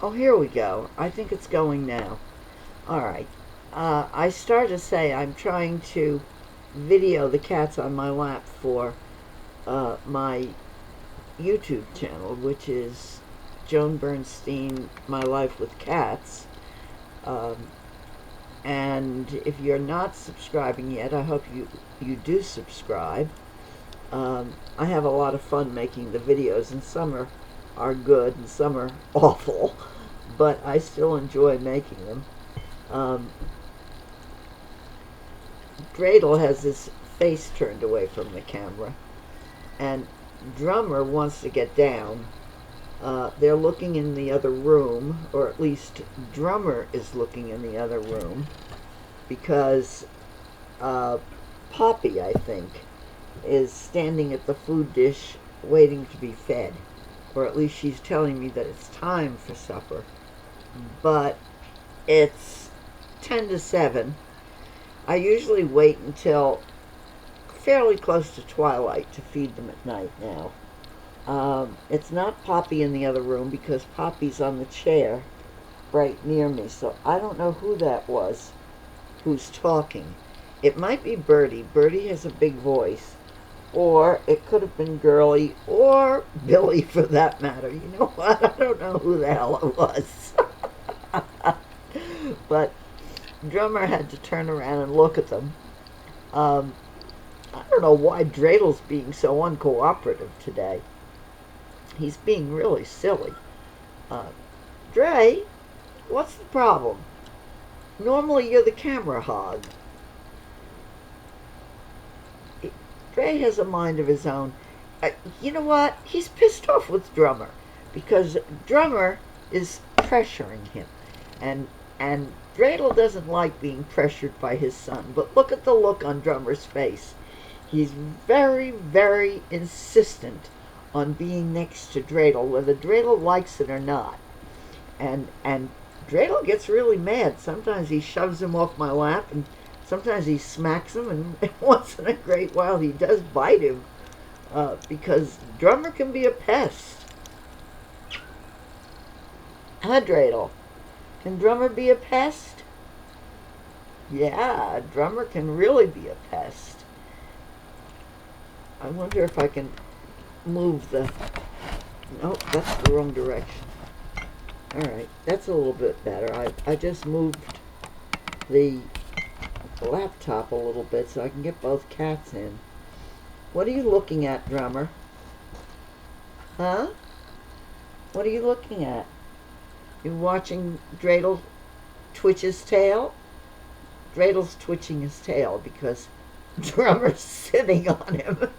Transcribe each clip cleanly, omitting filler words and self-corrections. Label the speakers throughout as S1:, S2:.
S1: Oh, here we go. I think it's going now. All right. I started to say I'm trying to video the cats on my lap for my YouTube channel, which is Joan Bernstein, My Life with Cats. Um, and if you're not subscribing yet, I hope you do subscribe. I have a lot of fun making the videos, and some are good and some are awful, but I still enjoy making them. Um, Draydl has his face turned away from the camera, and Drummer wants to get down. They're looking in the other room, or at least Drummer is looking in the other room, because Poppy, I think, is standing at the food dish waiting to be fed. Or at least she's telling me that it's time for supper. But it's 10 to 7. I usually wait until fairly close to twilight to feed them at night now. It's not Poppy in the other room because Poppy's on the chair right near me, so I don't know who that was who's talking. It might be Birdie. Birdie has a big voice. Or it could have been Girly, or Billy for that matter. You know what? I don't know who the hell it was. But Drummer had to turn around and look at them. I don't know why Draydl's being so uncooperative today. He's being really silly. Dray, what's the problem? Normally you're the camera hog. Dray has a mind of his own. You know what? He's pissed off with Drummer because Drummer is pressuring him. And Draydl doesn't like being pressured by his son. But look at the look on Drummer's face. He's very, very insistent on being next to Draydl, whether Draydl likes it or not. And Draydl gets really mad. Sometimes he shoves him off my lap, and sometimes he smacks him, and once in a great while he does bite him, because Drummer can be a pest. Huh, Draydl? Can Drummer be a pest? Yeah, Drummer can really be a pest. I wonder if I can move the... No, that's the wrong direction. Alright, that's a little bit better. I just moved the laptop a little bit so I can get both cats in. What are you looking at, Drummer? Huh? What are you looking at? You watching Draydl twitch his tail? Draydl's twitching his tail because Drummer's sitting on him.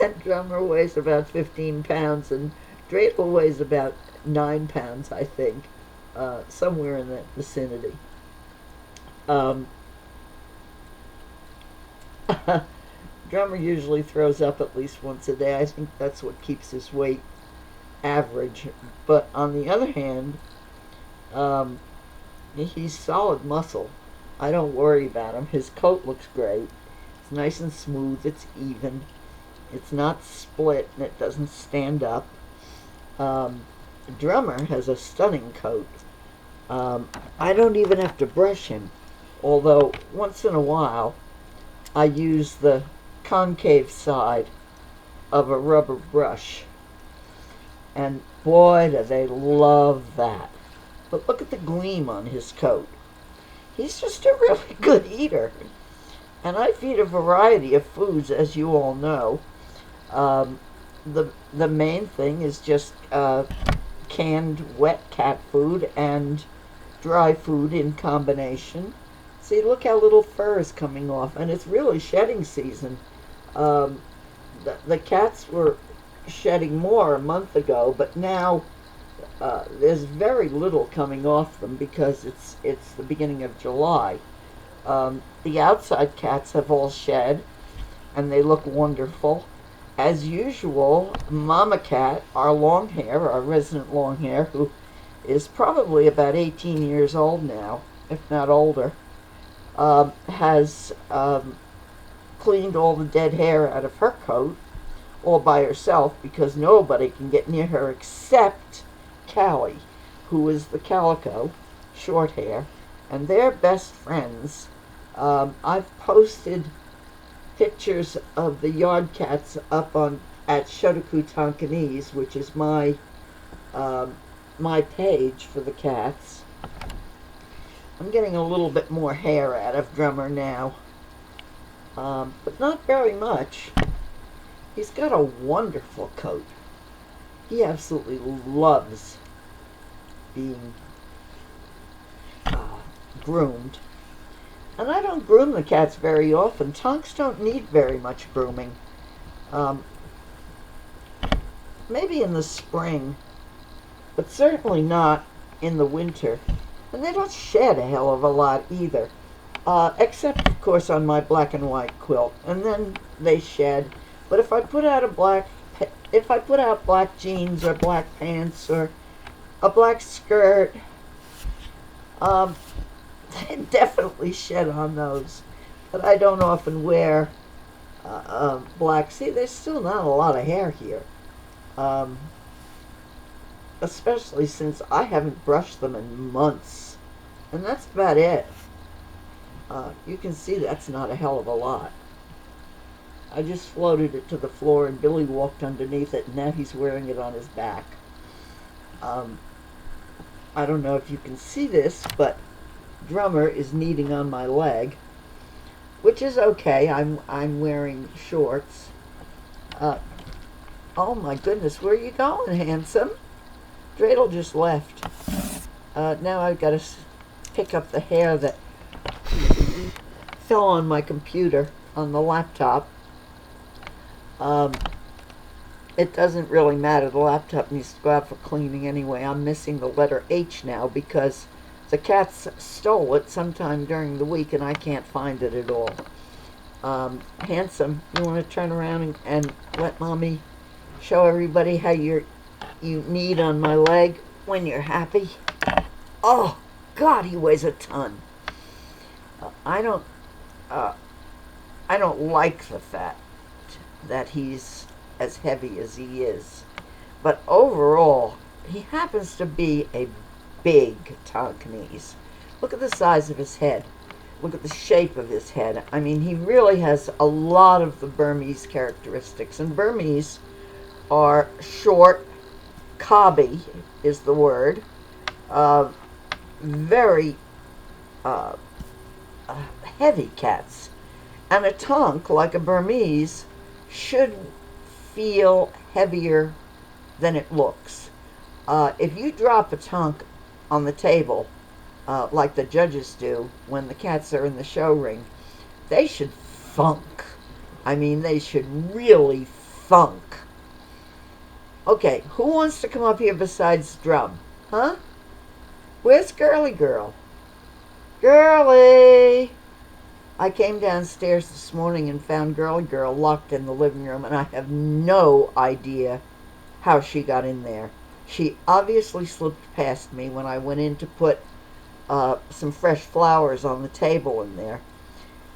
S1: And Drummer weighs about 15 pounds and Draydl weighs about 9 pounds, I think. Somewhere in that vicinity. Drummer usually throws up at least once a day. I think that's what keeps his weight average. But on the other hand, he's solid muscle. I don't worry about him. His coat looks great. It's nice and smooth. It's even. It's not split and it doesn't stand up. Drummer has a stunning coat. I don't even have to brush him. Although once in a while I use the concave side of a rubber brush. And boy, do they love that. But look at the gleam on his coat. He's just a really good eater. And I feed a variety of foods, as you all know. The main thing is just canned wet cat food and dry food in combination. See, look how little fur is coming off, and it's really shedding season. The cats were shedding more a month ago, but now there's very little coming off them because it's the beginning of July. The outside cats have all shed, and they look wonderful. As usual, Mama Cat, our long hair, our resident long hair, who is probably about 18 years old now, if not older, has cleaned all the dead hair out of her coat all by herself because nobody can get near her except Callie. who is the calico, short hair, and they're best friends. I've posted pictures of the yard cats up on at Shotoku Tonkinese, which is my page for the cats. I'm getting a little bit more hair out of Drummer now, but not very much. He's got a wonderful coat. He absolutely loves being groomed. And I don't groom the cats very often. Tonks don't need very much grooming. Maybe in the spring, but certainly not in the winter. And they don't shed a hell of a lot either, except of course on my black and white quilt. And then they shed. But if I put out black jeans or black pants or a black skirt, they definitely shed on those. But I don't often wear black. See, there's still not a lot of hair here. Especially since I haven't brushed them in months. And that's about it. You can see that's not a hell of a lot. I just floated it to the floor and Billy walked underneath it, and now he's wearing it on his back. I don't know if you can see this, but Drummer is kneading on my leg, which is okay. I'm wearing shorts. Oh my goodness, where are you going, handsome? Draydl just left. Now I've got to pick up the hair that fell on my computer on the laptop. It doesn't really matter. The laptop needs to go out for cleaning anyway. I'm missing the letter H now because the cats stole it sometime during the week and I can't find it at all. Handsome, you want to turn around and let Mommy show everybody how you knead on my leg when you're happy? Oh, God, he weighs a ton. I don't like the fact that he's as heavy as he is. But overall, he happens to be a big Tonkinese. Look at the size of his head. Look at the shape of his head. I mean, he really has a lot of the Burmese characteristics. And Burmese are short, cobby is the word, very heavy cats. And a Tonk, like a Burmese, should feel heavier than it looks. If you drop a Tonk on the table, like the judges do when the cats are in the show ring, they should thunk. I mean, they should really thunk. Okay, who wants to come up here besides Drum? Huh? Where's Girly Girl? Girly! I came downstairs this morning and found Girly Girl locked in the living room, and I have no idea how she got in there. She obviously slipped past me when I went in to put some fresh flowers on the table in there,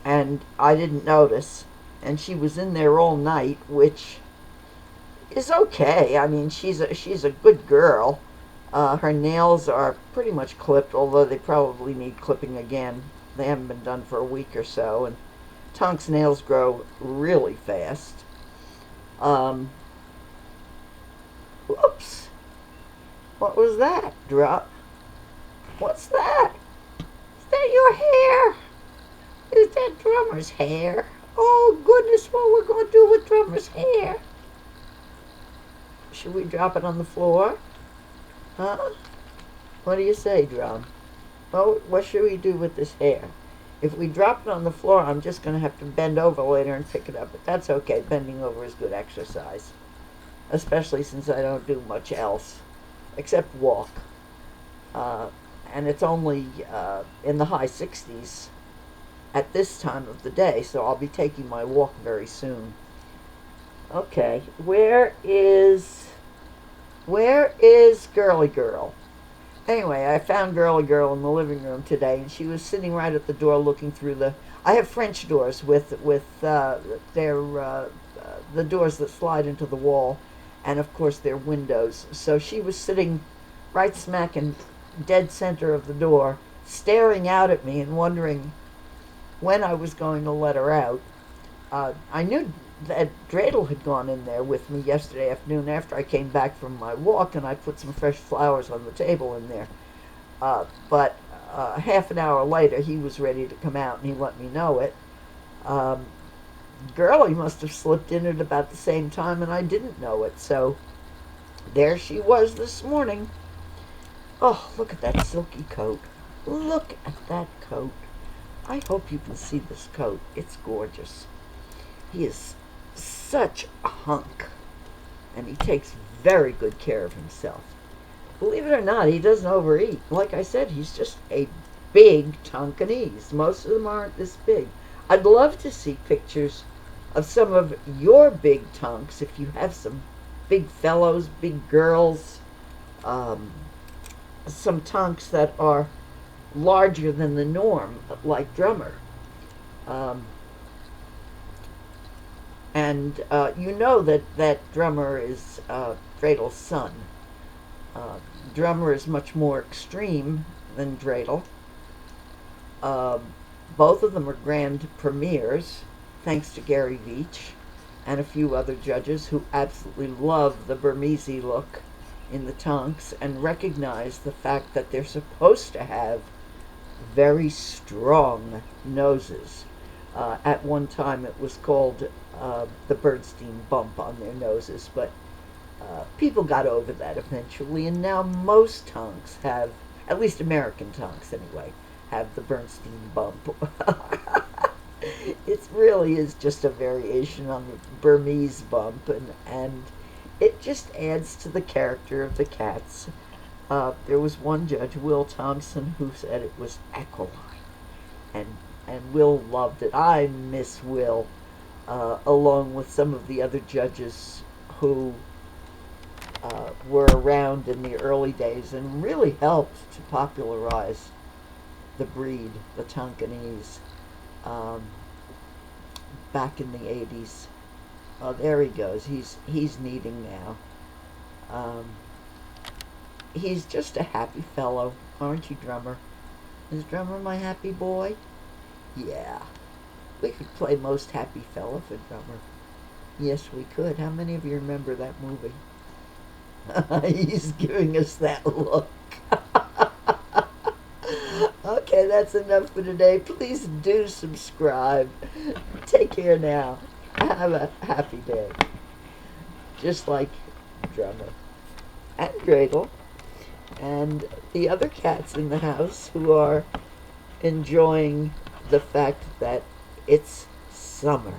S1: and I didn't notice. And she was in there all night, which is okay. I mean, she's a good girl. Her nails are pretty much clipped, although they probably need clipping again. They haven't been done for a week or so, and Tonk's nails grow really fast. Whoops. What was that, Drop? What's that? Is that your hair? Is that Drummer's hair? Oh, goodness, what we're going to do with Drummer's hair? Should we drop it on the floor? Huh? What do you say, Drum? Well, what should we do with this hair? If we drop it on the floor, I'm just going to have to bend over later and pick it up. But that's okay. Bending over is good exercise. Especially since I don't do much else. Except walk. And it's only in the high 60s at this time of the day. So I'll be taking my walk very soon. Okay. Where is Girly Girl? Anyway, I found Girly Girl in the living room today, and she was sitting right at the door looking through the... I have French doors with the doors that slide into the wall, and of course they're windows. So she was sitting right smack in dead center of the door, staring out at me and wondering when I was going to let her out. I knew that Draydl had gone in there with me yesterday afternoon after I came back from my walk, and I put some fresh flowers on the table in there. But half an hour later, he was ready to come out, and he let me know it. Girlie must have slipped in at about the same time, and I didn't know it. So there she was this morning. Oh, look at that silky coat. Look at that coat. I hope you can see this coat. It's gorgeous. He is such a hunk, and he takes very good care of himself. Believe it or not, he doesn't overeat. Like I said, he's just a big Tonkinese. Most of them aren't this big. I'd love to see pictures of some of your big tonks, if you have some big fellows, big girls, some tonks that are larger than the norm, like Drummer. And you know that Drummer is Draydl's son. Drummer is much more extreme than Draydl. Both of them are grand premiers, thanks to Gary Veach and a few other judges who absolutely love the Burmese look in the tonks and recognize the fact that they're supposed to have very strong noses. At one time it was called the Bernstein bump on their noses, but people got over that eventually, and now most tonks have, at least American tonks anyway, have the Bernstein bump. It really is just a variation on the Burmese bump, and it just adds to the character of the cats. There was one judge, Will Thompson, who said it was aquiline, and Will loved it. I miss Will, along with some of the other judges who were around in the early days and really helped to popularize the breed, the Tonkinese, back in the 80s. Oh, there he goes. He's kneading now. He's just a happy fellow, aren't you, Drummer? Is Drummer my happy boy? Yeah. We could play Most Happy Fella for Drummer. Yes, we could. How many of you remember that movie? He's giving us that look. Okay, that's enough for today. Please do subscribe. Take care now. Have a happy day. Just like Drummer and Draydl and the other cats in the house who are enjoying the fact that it's summer.